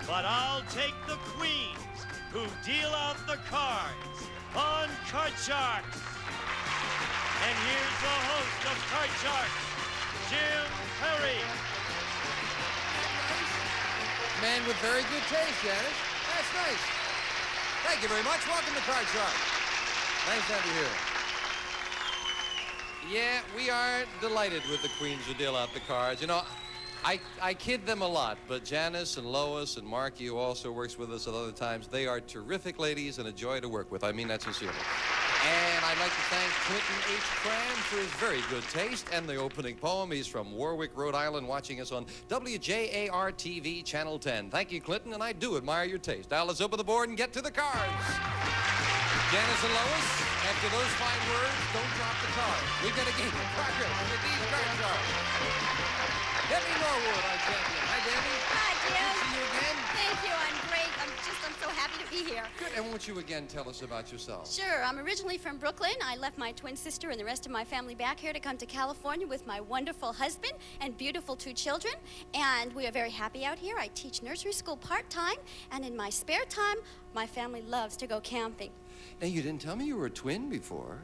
but I'll take the queens who deal out the cards on Card Sharks. And here's the host of Card Sharks, Jim Perry. Man with very good taste, Janice. That's nice. Thank you very much. Welcome to Card Sharks. Nice to have you here. Yeah, we are delighted with the queens who deal out the cards. You know, I kid them a lot, but Janice and Lois and Marky, who also works with us at other times, they are terrific ladies and a joy to work with. I mean that sincerely. And I'd like to thank Clinton H. Cram for his very good taste and the opening poem. He's from Warwick, Rhode Island, watching us on WJAR-TV, Channel 10. Thank you, Clinton, and I do admire your taste. Now let's open the board and get to the cards. Janice and Lois, after those fine words, don't drop the cards. We've got a game in progress with these card cards. Debbie Norwood, our champion. Hi, Debbie. Hi, Jim. Good to see you again. Thank you. I'm great. I'm so happy to be here. Good. And won't you again tell us about yourself? Sure. I'm originally from Brooklyn. I left my twin sister and the rest of my family back here to come to California with my wonderful husband and beautiful 2 children. And we are very happy out here. I teach nursery school part-time. And in my spare time, my family loves to go camping. Now, you didn't tell me you were a twin before.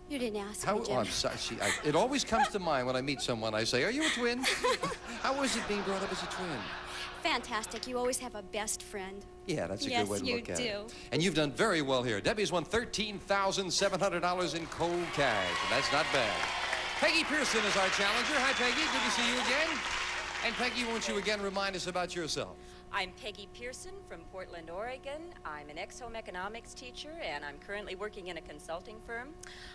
You didn't ask me, Jim. Oh, I'm sorry. It always comes to mind when I meet someone. I say, are you a twin? How was it being brought up as a twin? Fantastic. You always have a best friend. Yeah, that's a good way to look at it. Yes, you do. And you've done very well here. Debbie's won $13,700 in cold cash, and that's not bad. Peggy Pearson is our challenger. Hi, Peggy. Good to see you again. And Peggy, won't you again remind us about yourself? I'm Peggy Pearson from Portland, Oregon. I'm an ex-home economics teacher, and I'm currently working in a consulting firm.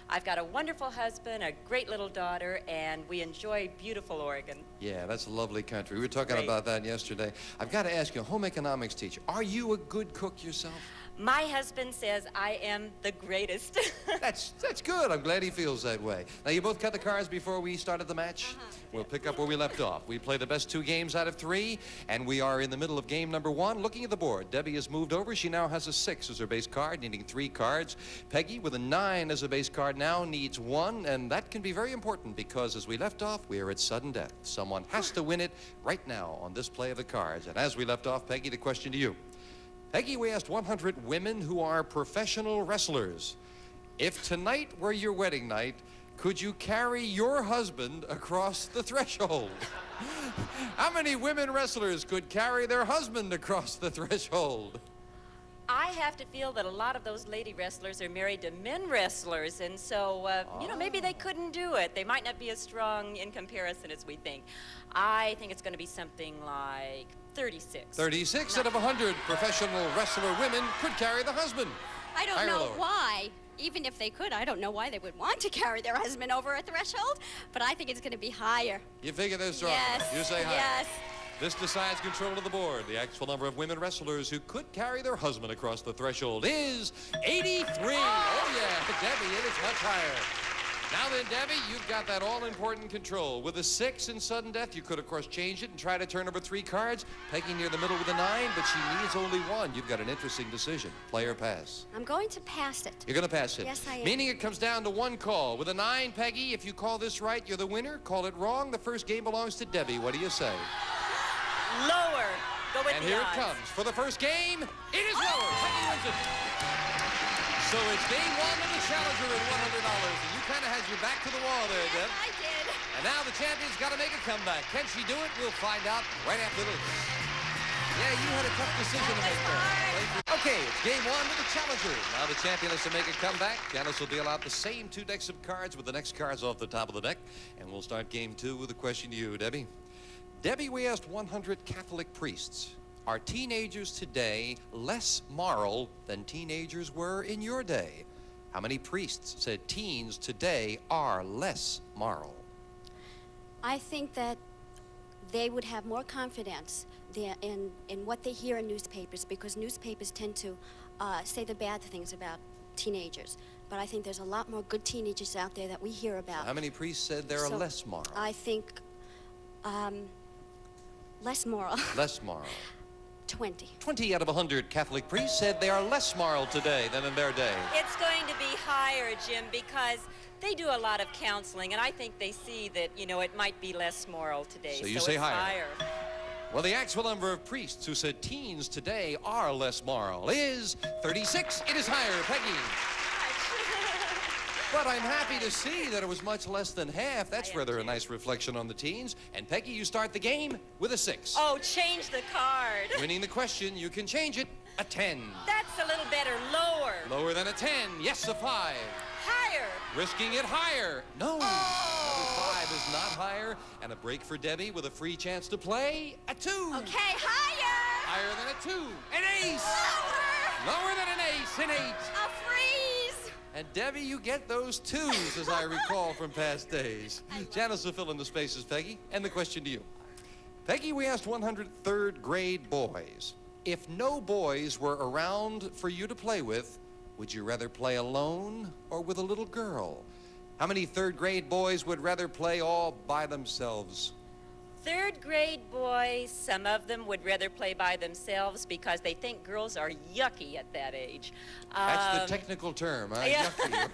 I've got a wonderful husband, a great little daughter, and we enjoy beautiful Oregon. Yeah, that's a lovely country. We were talking Great. about that yesterday. I've got to ask you, a home economics teacher, are you a good cook yourself? My husband says I am the greatest. That's good. I'm glad he feels that way. Now, you both cut the cards before we started the match? We'll pick up where we left off. We play the best 2 games out of 3, and we are in the middle of game number 1. Looking at the board, Debbie has moved over. She now has a 6 as her base card, needing 3 cards. Peggy, with a 9 as a base card now, needs 1, and that can be very important because as we left off, we are at sudden death. Someone has to win it right now on this play of the cards. And as we left off, Peggy, the question to you. Peggy, we asked 100 women who are professional wrestlers. If tonight were your wedding night, could you carry your husband across the threshold? How many women wrestlers could carry their husband across the threshold? I have to feel that a lot of those lady wrestlers are married to men wrestlers, and so, you know, maybe they couldn't do it. They might not be as strong in comparison as we think. I think it's going to be something like 36. 36 out of 100 professional wrestler women could carry the husband. I don't Higher or know lower? why. Even if they could, I don't know why they would want to carry their husband over a threshold, but I think it's going to be higher. You figure they're strong. Yes. You say higher. Yes. This decides control of the board. The actual number of women wrestlers who could carry their husband across the threshold is 83. Oh, yeah, Debbie, it is much higher. Now then, Debbie, you've got that all-important control. With a 6 in sudden death, you could, of course, change it and try to turn over 3 cards. Peggy near the middle with a 9, but she needs only 1. You've got an interesting decision. Play or pass? I'm going to pass it. You're going to pass it? Yes, I am. Meaning it comes down to 1 call. With a 9, Peggy, if you call this right, you're the winner. Call it wrong, the first game belongs to Debbie. What do you say? Lower. Go with And the here odds. it comes. For the first game, it is lower. Peggy wins it. So it's game 1 of the challenger at $100. And you kind of had your back to the wall there, Yes, Deb. I did. And now the champion's got to make a comeback. Can she do it? We'll find out right after this. Yeah, you had a tough decision to make there. Okay, it's game 1 of the challenger. Now the champion has to make a comeback. Janice will deal out the same 2 decks of cards with the next cards off the top of the deck. And we'll start game 2 with a question to you, Debbie. Debbie, we asked 100 Catholic priests. Are teenagers today less moral than teenagers were in your day? How many priests said teens today are less moral? I think that they would have more confidence in what they hear in newspapers, because newspapers tend to say the bad things about teenagers. But I think there's a lot more good teenagers out there that we hear about. How many priests said they're So, less moral? I think less moral. Less moral. 20. 20 out of 100 Catholic priests said they are less moral today than in their day. It's going to be higher, Jim, because they do a lot of counseling, and I think they see that, you know, it might be less moral today. So you say it's higher. Well, the actual number of priests who said teens today are less moral is 36. It is higher, Peggy. But I'm happy to see that it was much less than half. That's rather a nice reflection on the teens. And Peggy, you start the game with a 6. Oh, change the card. Winning the question, you can change it. A 10. That's a little better. Lower. Lower than a 10. Yes, a 5. Higher. Risking it higher. No. Number 5 is not higher. And a break for Debbie with a free chance to play. A 2. Okay, higher. Higher than a 2. An ace. Lower. Lower than an ace. An 8. A freeze. And Debbie, you get those 2s, as I recall from past days. Janice will fill in the spaces, Peggy. And the question to you. Peggy, we asked 100 third grade boys. If no boys were around for you to play with, would you rather play alone or with a little girl? How many third grade boys would rather play all by themselves? Third grade boys, some of them would rather play by themselves because they think girls are yucky at that age. That's the technical term, huh? Yeah. Yucky.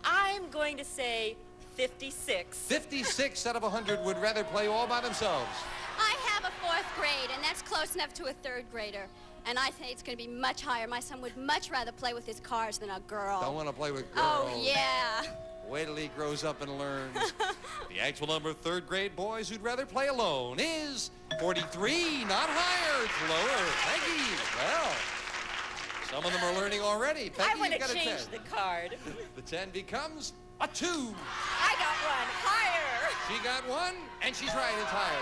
I'm going to say 56. 56 out of 100 would rather play all by themselves. I have a 4th grade, and that's close enough to a 3rd grader. And I think it's going to be much higher. My son would much rather play with his cars than a girl. Don't want to play with girls. Oh, yeah. Wait till he grows up and learns. The actual number of third grade boys who'd rather play alone is 43, not higher. It's lower. Peggy, well, some of them are learning already. Peggy, I want you to got a 10. change the card. The 10 becomes a 2. I got one. Higher. She got 1, and she's right, it's higher.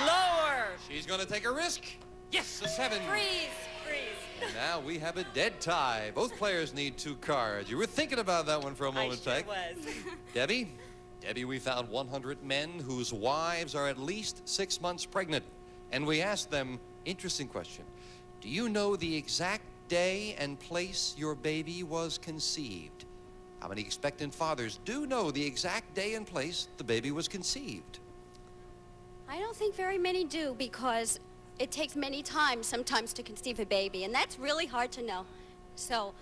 Lower. She's going to take a risk. Yes, a 7. Freeze. Freeze. And now we have a dead tie. Both players need 2 cards. You were thinking about that one for a moment, I sure Peg. was. Debbie, we found 100 men whose wives are at least 6 months pregnant. And we asked them, interesting question, do you know the exact day and place your baby was conceived? How many expectant fathers do know the exact day and place the baby was conceived? I don't think very many do because it takes many times sometimes to conceive a baby, and that's really hard to know. So,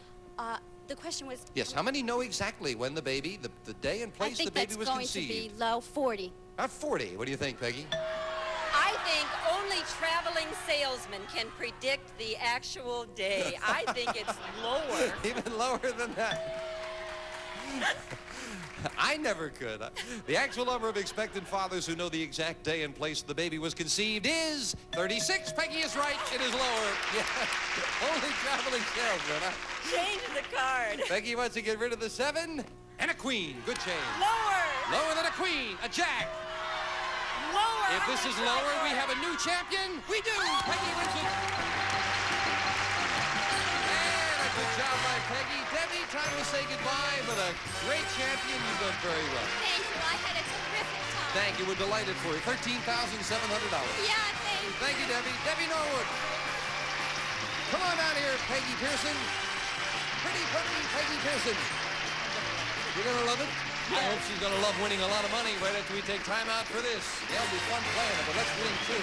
the question was... Yes, how many know exactly when the baby, the day and place the baby was I think conceived? that's going to be low 40. 40. What do you think, Peggy? I think only traveling salesmen can predict the actual day. I think it's lower. Even lower than that. I never could. The actual number of expectant fathers who know the exact day and place the baby was conceived is 36. Peggy is right. It is lower. Yeah. Only traveling salesman, huh? Change the card. Peggy wants to get rid of the 7 and a queen. Good change. Lower. Lower than a queen. A jack. Lower. If this is lower, we have a new champion. We do. Peggy wins it. And a good job by Peggy. Debbie, time to say goodbye. But a great champion. You've done very well. Thank you. I had a terrific time. Thank you. We're delighted for you. $13,700. Yeah, thank you. Thank you, Debbie. Debbie Norwood. Come on down here, Peggy Pearson. Pretty Peggy Pearson. You're going to love it? I hope she's going to love winning a lot of money right after we take time out for this. Yeah, it'll be fun playing it, but let's win, too.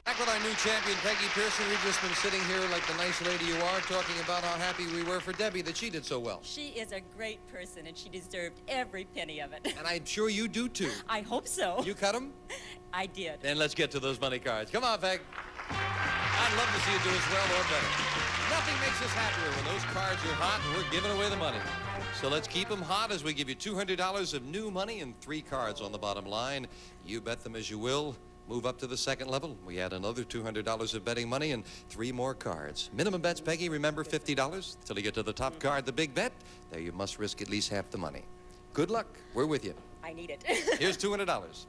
Back with our new champion, Peggy Pearson. We've just been sitting here like the nice lady you are, talking about how happy we were for Debbie that she did so well. She is a great person, and she deserved every penny of it. And I'm sure you do, too. I hope so. You cut them? I did. Then let's get to those money cards. Come on, Peg. I'd love to see you do as well or better. Nothing makes us happier when those cards are hot and we're giving away the money. So let's keep them hot as we give you $200 of new money and 3 cards on the bottom line. You bet them as you will. Move up to the second level. We add another $200 of betting money and 3 more cards. Minimum bets, Peggy, remember $50. Till you get to the top card, the big bet. There you must risk at least half the money. Good luck. We're with you. I need it. Here's $200.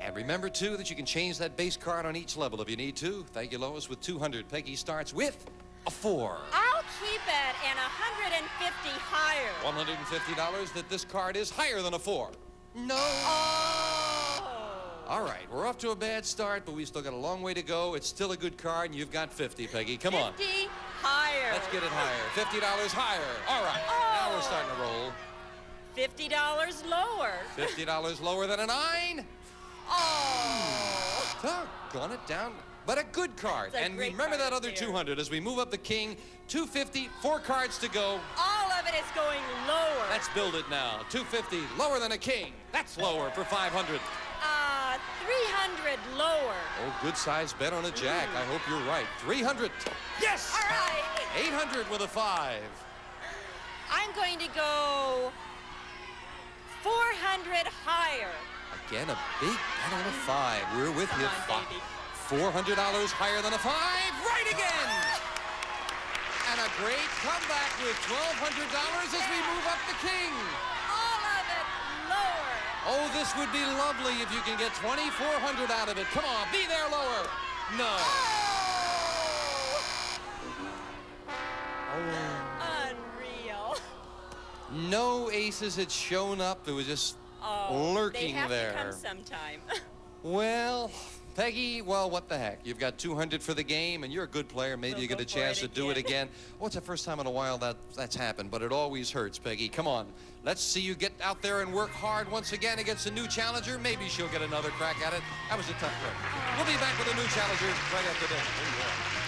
And remember, too, that you can change that base card on each level if you need to. Thank you, Lois, with 200. Peggy starts with a 4. I'll keep it and 150 higher. $150 that this card is higher than a 4. No. Oh. All right, we're off to a bad start, but we still got a long way to go. It's still a good card, and you've got 50, Peggy. Come on. 50 higher. Let's get it higher. $50 higher. All right, now we're starting to roll. $50 lower. $50 lower than a 9. Oh. Doggone it, down. But a good card. It's a And great remember card that other there. 200 as we move up the king. $250, 4 cards to go. All of it is going lower. Let's build it now. 250, lower than a king. That's lower for 500. 300 lower. Oh, good size bet on a jack. I hope you're right. 300. Yes! All right. 800 with a 5. I'm going to go 400 higher. Again, a big bet on a 5. We're with Come you. on, baby. $400 higher than a 5. Right again! And a great comeback with $1,200 as we move up the king. All of it lower. Oh, this would be lovely if you can get $2,400 out of it. Come on, be there lower. No. Oh. Unreal. No aces had shown up. It was just Oh, lurking they have there. to come sometime. Well, Peggy, well, what the heck? You've got 200 for the game, and you're a good player. Maybe We'll you get go a for chance it to do it again. again. Oh, it's the first time in a while that's happened, but it always hurts, Peggy. Come on. Let's see you get out there and work hard once again against a new challenger. Maybe she'll get another crack at it. That was a tough break. We'll be back with a new challenger right after this. Here you are.